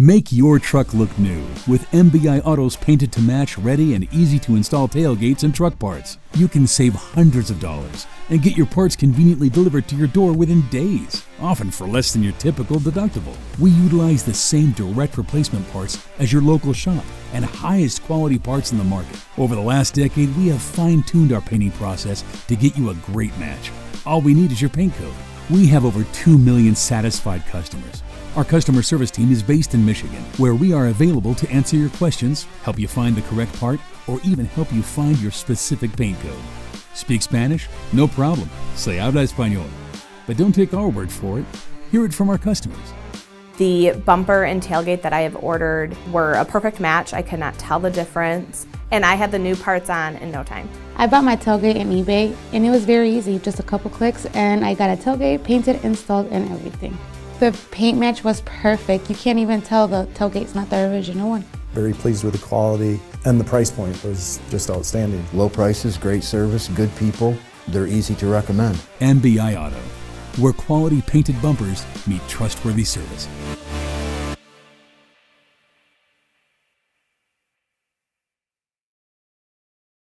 Make your truck look new with MBI Auto's painted to match, ready, and easy to install tailgates and truck parts. You can save hundreds of dollars and get your parts conveniently delivered to your door within days, often for less than your typical deductible. We utilize the same direct replacement parts as your local shop and highest quality parts in the market. Over the last decade, we have fine-tuned our painting process to get you a great match. All we need is your paint code. We have over 2 million satisfied customers. Our customer service team is based in Michigan, where we are available to answer your questions, help you find the correct part, or even help you find your specific paint code. Speak Spanish? No problem. Se habla español. But don't take our word for it. Hear it from our customers. The bumper and tailgate that I have ordered were a perfect match. I could not tell the difference, and I had the new parts on in no time. I bought my tailgate on eBay, and it was very easy, just a couple clicks, and I got a tailgate painted, installed, and everything. The paint match was perfect. You can't even tell the tailgate's not the original one. Very pleased with the quality, and the price point was just outstanding. Low prices, great service, good people. They're easy to recommend. MBI Auto, where quality painted bumpers meet trustworthy service.